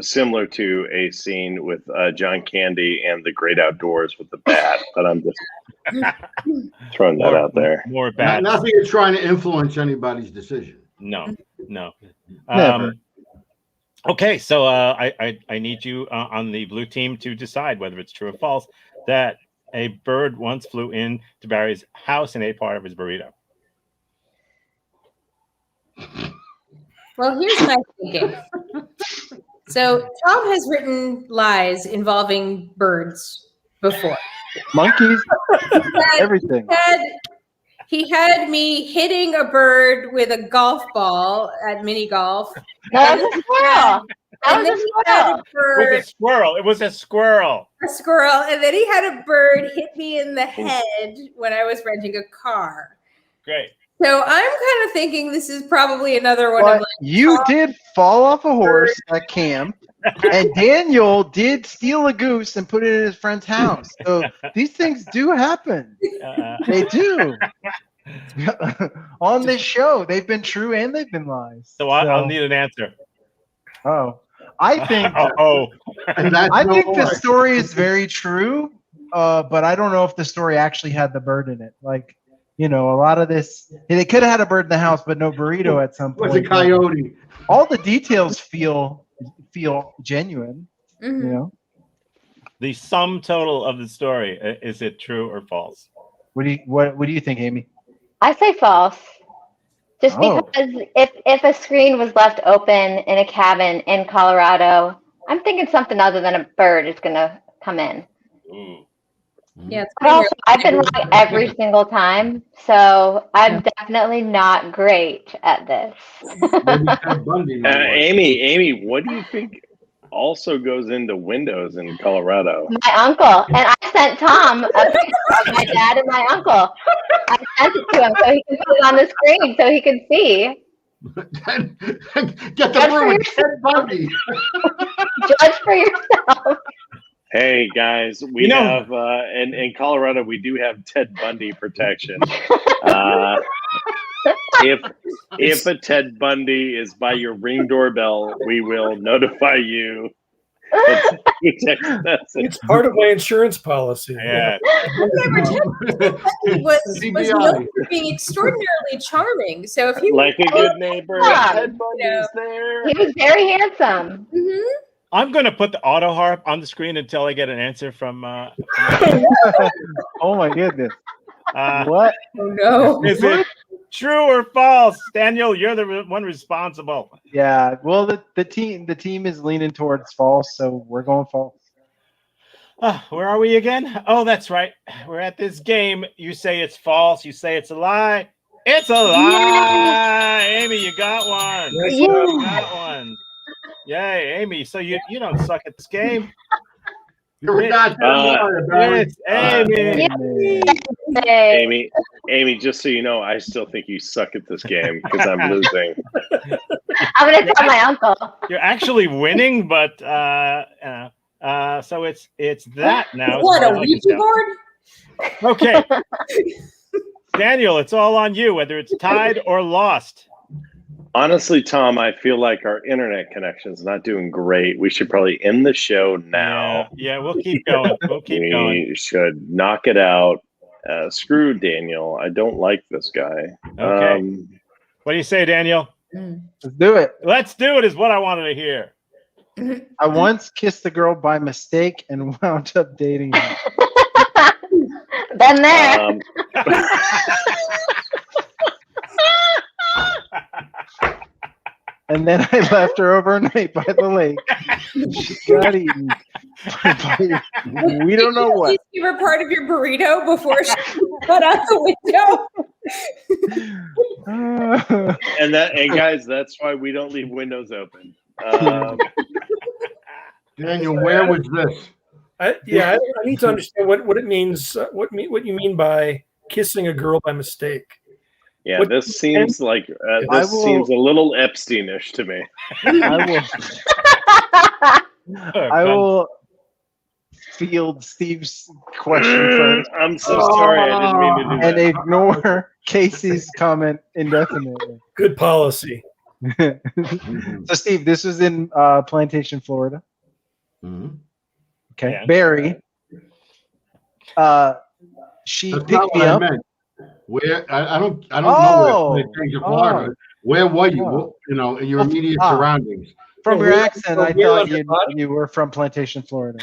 similar to a scene with John Candy and the Great Outdoors with the bat, but I'm just throwing that out there. More bats. Nothing is trying to influence anybody's decision. No. Never. Okay, so I need you on the blue team to decide whether it's true or false that a bird once flew into Barry's house and ate part of his burrito. Well, here's my thinking. So Tom has written lies involving birds before. Monkeys, everything. He had me hitting a bird with a golf ball at mini golf. That was a squirrel. And then he had a bird. It was a squirrel. It was a squirrel. A squirrel. And then he had a bird hit me in the head when I was renting a car. Great. So I'm kind of thinking this is probably another one But of you did fall off a horse at camp, and Daniel did steal a goose and put it in his friend's house. So these things do happen. They do. On this show, they've been true and they've been lies. So I'll need an answer. Oh, I think. I think the story is very true, but I don't know if the story actually had the bird in it. Like, a lot of this, they could have had a bird in the house, but no burrito at some point. It was a coyote. All the details feel genuine. Mm-hmm. The sum total of the story, is it true or false? What do you think, Amy? I say false. Just because if a screen was left open in a cabin in Colorado, I'm thinking something other than a bird is going to come in. Ooh. Yeah, it's But also, I've been wrong every single time, so I'm definitely not great at this. Maybe Ted Bundy. might work. Amy, what do you think also goes into windows in Colorado? My uncle, and I sent Tom a picture of my dad and my uncle. I sent it to him so he can put it on the screen so he can see. Get the room, Ted Bundy. Judge for yourself. Hey guys, we have in Colorado we do have Ted Bundy protection. If a Ted Bundy is by your Ring doorbell, we will notify you. It's part of my insurance policy. Yeah. was known for being extraordinarily charming. So if he like a good neighbor, Ted Bundy's there. He was very handsome. Mm-hmm. I'm going to put the auto harp on the screen until I get an answer from. Oh my goodness! Oh What? no! Is it true or false, Daniel? You're the one responsible. Yeah. Well, the team is leaning towards false, so we're going false. Where are we again? Oh, that's right. We're at this game. You say it's false. You say it's a lie. It's a lie. Amy, you got one. You got one. Yay, Amy. So you don't suck at this game. You're not It's Amy. Amy, just so you know, I still think you suck at this game because I'm losing. I'm gonna tell my uncle. You're actually winning, but so it's that now. What, a Ouija board? Okay. Daniel, it's all on you, whether it's tied or lost. Honestly, Tom, I feel like our internet connection is not doing great. We should probably end the show now. Yeah, we'll keep going. We should knock it out. Screw Daniel. I don't like this guy. Okay. What do you say, Daniel? Let's do it. Let's do it is what I wanted to hear. I once kissed a girl by mistake and wound up dating her. Been there. And then I left her overnight by the lake. She got eaten. We don't know what. You were part of your burrito before she put out the window. And guys, that's why we don't leave windows open. Daniel, where was this? I need to understand what it means. What you mean by kissing a girl by mistake? Yeah, this seems like seems a little Epsteinish to me. I will field Steve's question first. I'm so sorry, I didn't mean to do that. And ignore Casey's comment indefinitely. Good policy. So, Steve, this was in Plantation, Florida. Mm-hmm. Okay, Yeah. Barry. She That's picked not me what up. I meant. Where I don't know where Plantation, Florida. Where were you? In your immediate surroundings. From your accent, I thought you were from Plantation, Florida.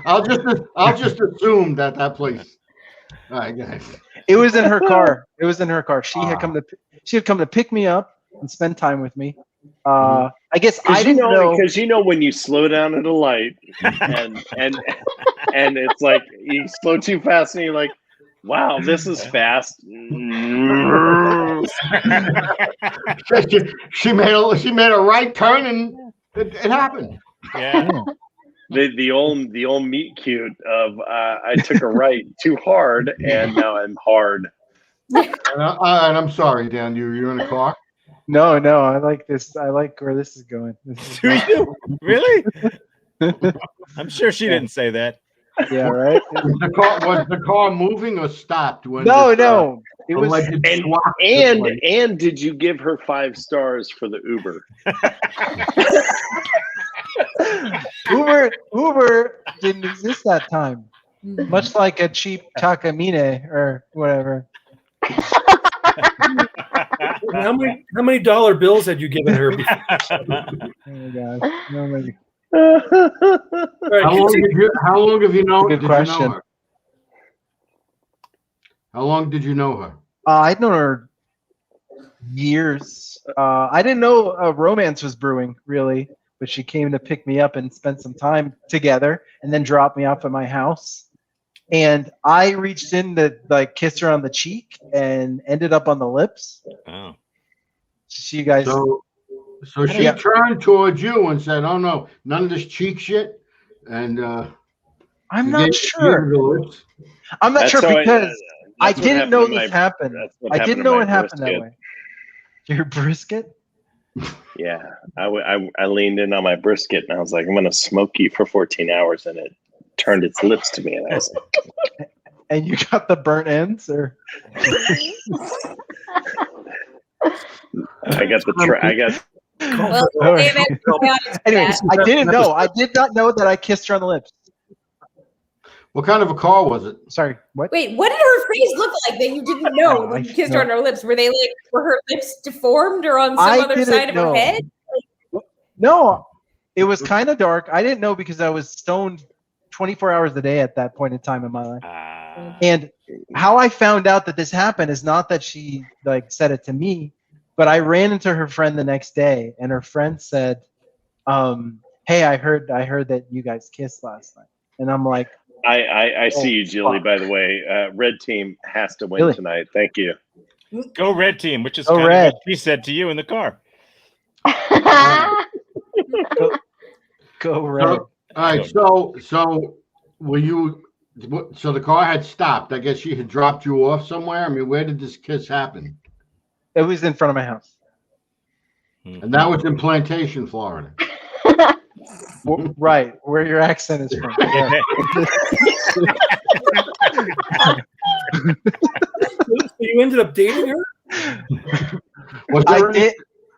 I'll just assume that place. All right, guys. It was in her car. She had come to pick me up and spend time with me. I guess I didn't know because when you slow down at a light and it's like you slow too fast and you're like, wow, this is fast. she made a right turn and it happened. Yeah. The old meet cute of I took a right too hard and now I'm hard. And I'm sorry, Dan. You're in a car. No, I like this. I like where this is going. Do you really? I'm sure she didn't say that. Yeah, right. Was the car moving or stopped? When no. It was. And did you give her 5 stars for the Uber? Uber didn't exist that time. Much like a cheap Takamine or whatever. How many dollar bills had you given her before? Oh my God. Oh my God. How long have you known? Good question. her? How long did you know her? I'd known her years. I didn't know a romance was brewing really but she came to pick me up and spend some time together, and then dropped me off at my house. And I reached in to like kiss her on the cheek and ended up on the lips. Oh. So you guys. So she turned towards you and said, "Oh no, none of this cheek shit." And I'm not sure. I'm not sure because I didn't know this happened. I didn't know it happened that way. Your brisket? Yeah, I leaned in on my brisket and I was like, I'm gonna smoke you for 14 hours, and it turned its lips to me, and I was like, and you got the burnt ends, or? I got the Well, anyways, I didn't know. I did not know that I kissed her on the lips. What kind of a car was it? Sorry, what? Wait, what did her face look like that you didn't know when you kissed her on her lips? Were her lips deformed or on some other side of her head? No, it was kind of dark. I didn't know because I was stoned 24 hours a day at that point in time in my life. And how I found out that this happened is not that she like said it to me, but I ran into her friend the next day, and her friend said, "Hey, I heard that you guys kissed last night," and I'm like. I see you, Julie, by the way. Red team has to win tonight. Thank you. Go Red team, which is kind of what she said to you in the car. Go Red. All right, so were you? So the car had stopped. I guess she had dropped you off somewhere. I mean, where did this kiss happen? It was in front of my house. And that was in Plantation, Florida. Right, where your accent is from. Yeah. So you ended up dating her? I did.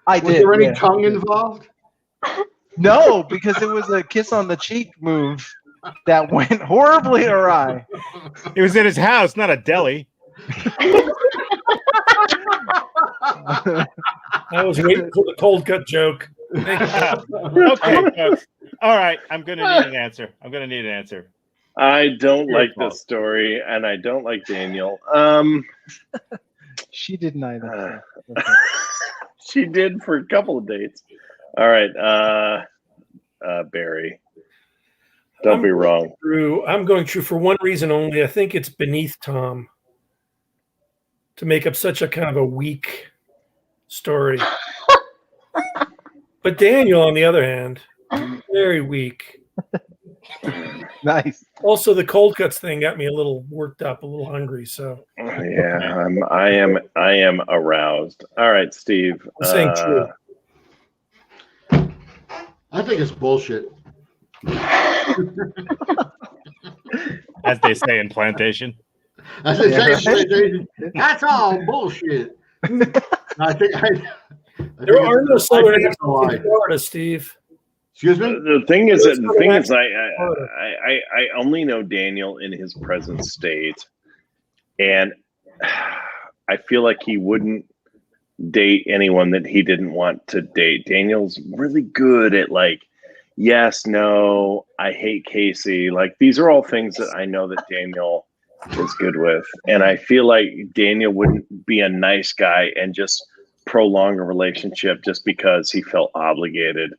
Was there any tongue involved? No, because it was a kiss on the cheek move that went horribly awry. It was in his house, not a deli. I was waiting for the cold cut joke. Okay, folks. All right, I'm going to need an answer. I don't like this story, and I don't like Daniel. She did neither. She did for a couple of dates. All right, Barry. Don't be wrong. I'm going true for one reason only. I think it's beneath Tom to make up such a kind of a weak story. But Daniel, on the other hand, very weak. Nice. Also, the cold cuts thing got me a little worked up, a little hungry. So yeah, I am aroused. All right, Steve. I'm saying true. I think it's bullshit. As they say in Plantation. As they say in Plantation, that's all bullshit. I think there are no southern accents in Florida, Steve. Excuse me? The thing is, I only know Daniel in his present state, and I feel like he wouldn't date anyone that he didn't want to date. Daniel's really good at like, yes, no, I hate Casey. Like, these are all things that I know that Daniel is good with, and I feel like Daniel wouldn't be a nice guy and just prolong a relationship just because he felt obligated.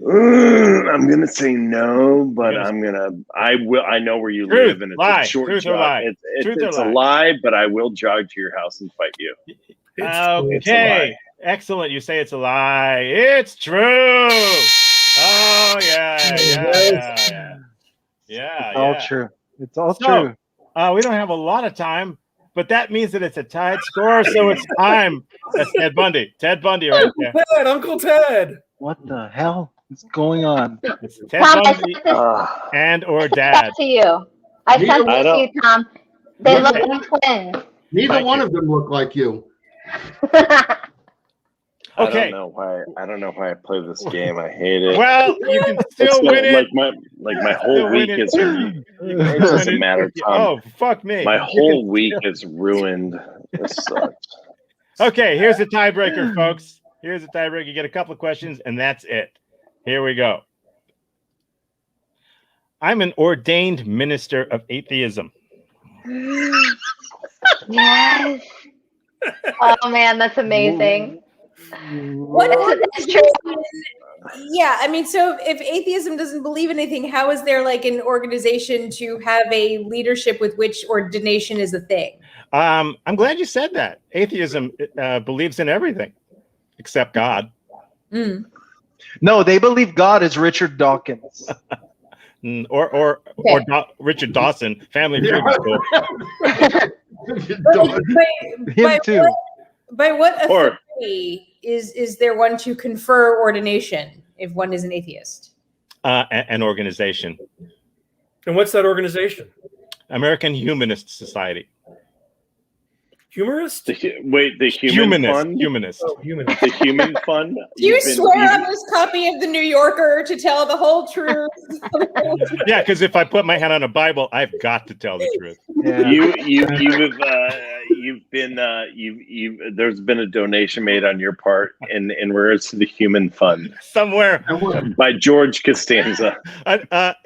I'm gonna say no, but I know where you live, and it's a short jog. It's a lie, but I will jog to your house and fight you. Okay, excellent. You say it's a lie. It's true. Oh yeah. It's all true. It's all true. We don't have a lot of time, but that means that it's a tied score, so it's time. That's Ted Bundy. Ted Bundy right there. Ted, Uncle Ted. What the hell is going on? It's Ted Bundy and or Dad. To you. I sent this to you, Tom. They look like twins. Neither one of them look like you. Okay. I don't know why I play this game. I hate it. Well, you can still win it. Like my whole week is. It doesn't matter, Tom. Oh, fuck me. My whole week is ruined. This sucks. Okay, here's the tiebreaker, folks. Here's the tiebreaker. You get a couple of questions, and that's it. Here we go. I'm an ordained minister of atheism. Yes. Oh man, that's amazing. What is true. Yeah, I mean, so if atheism doesn't believe anything, how is there like an organization to have a leadership with which ordination is a thing? I'm glad you said that. Atheism believes in everything except God. Mm. No, they believe God is Richard Dawkins. Or Richard Dawson, Family Feud. Him too. By what authority is there one to confer ordination if one is an atheist? An organization. And what's that organization? American Humanist Society. Humorist? The Human Fund? Humanist. Oh, humanist. The Human Fund? Do you swear on this copy of the New Yorker to tell the whole truth? Yeah, because if I put my hand on a Bible, I've got to tell the truth. Yeah. There's been a donation made on your part in regards to the Human Fund Somewhere. by George Costanza.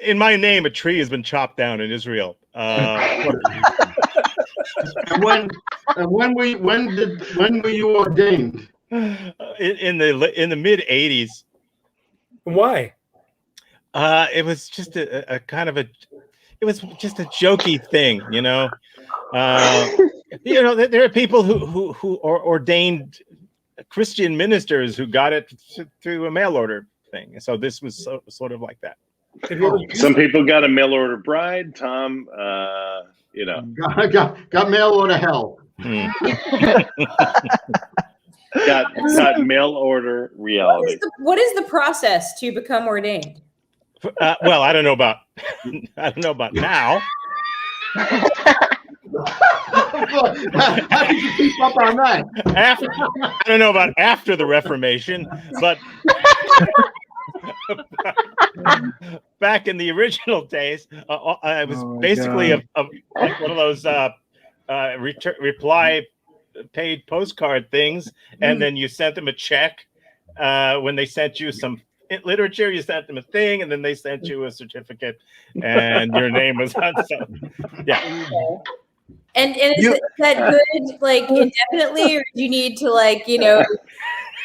In my name, a tree has been chopped down in Israel. when were you ordained? In the mid '80s. Why? It was just a kind of it was just a jokey thing, you know. There are people who are ordained Christian ministers who got it through a mail order thing. So this was sort of like that. Some people got a mail order bride. Tom, got mail order hell. got mail order reality. What is the process to become ordained? Well, I don't know about now. How did you keep up on that? I don't know about after the Reformation, but back in the original days, I was basically like one of those reply paid postcard things, and then you sent them a check. When they sent you some literature, you sent them a thing, and then they sent you a certificate, and your name was on. So, yeah. And is that good, like indefinitely, or do you need to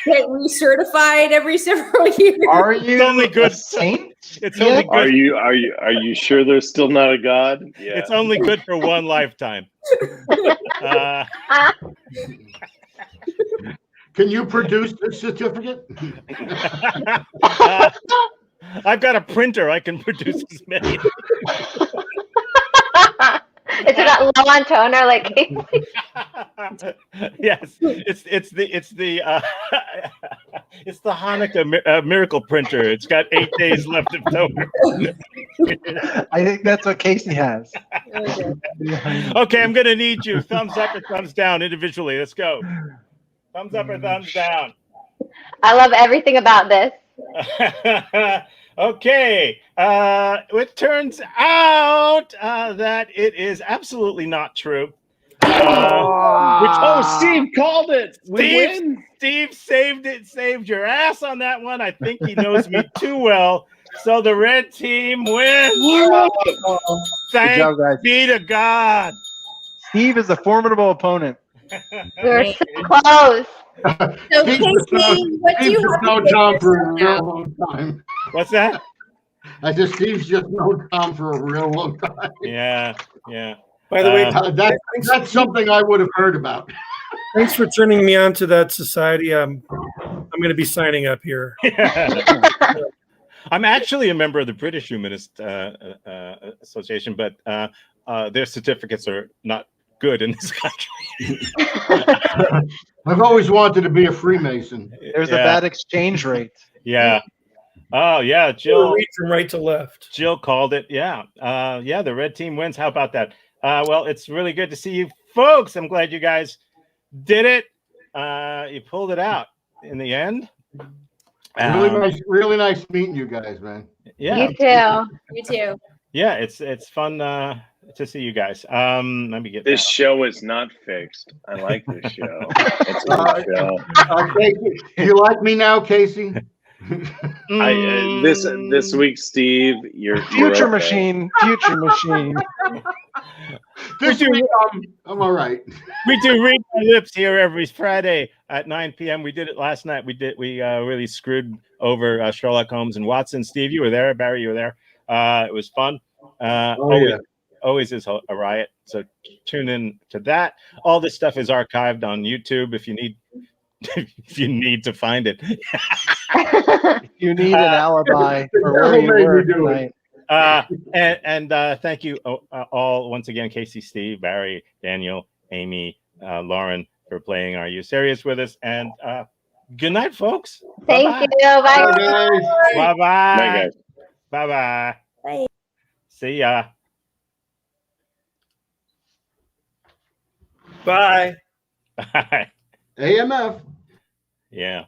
get recertified every several years? Are you only good? A saint? It's only good. Are you sure there's still not a God? Yeah. It's only good for one lifetime. Can you produce the certificate? I've got a printer. I can produce as many. Is it not low on toner like Casey? Yes, it's the Hanukkah miracle printer. It's got 8 days left of toner. I think that's what Casey has. Okay, I'm gonna need you. Thumbs up or thumbs down individually. Let's go. Thumbs up or thumbs down. I love everything about this. Okay, it turns out that it is absolutely not true. Steve called it. Steve saved your ass on that one. I think he knows me too well. So the red team wins. Thanks be to God. Steve is a formidable opponent. We're so close. So Casey, what do you have to known Tom for a real long time. What's that? I said Steve's just known Tom for a real long time. Yeah. By the way, that's something I would have heard about. Thanks for turning me on to that society. I'm going to be signing up here. I'm actually a member of the British Humanist Association, but their certificates are not good in this country. I've always wanted to be a Freemason. There's a bad exchange rate. Yeah. Oh yeah, Jill. Read from right to left. Jill called it. Yeah. The red team wins. How about that? Well, it's really good to see you folks. I'm glad you guys did it. You pulled it out in the end. Really nice meeting you guys, man. Yeah. You too. You too. Yeah, it's fun to see you guys. Let me get this show is not fixed. I like this show. It's a good show. Casey, do you like me now, Casey? This week, Steve, you're Future okay. machine. This week, I'm all right. We do read my lips here every Friday. at 9 p.m. We did it last night. We really screwed over Sherlock Holmes and Watson. Steve, you were there. Barry, you were there. It was fun. Always is a riot. So tune in to that. All this stuff is archived on YouTube if you need to find it. If you need an alibi for where you were tonight. And thank you all once again, Casey, Steve, Barry, Daniel, Amy, Lauren, for playing Are You Serious with us. And good night, folks. Thank you. Bye. Bye-bye. Bye, guys. Bye-bye. Bye. See ya. Bye. Bye. AMF. Yeah.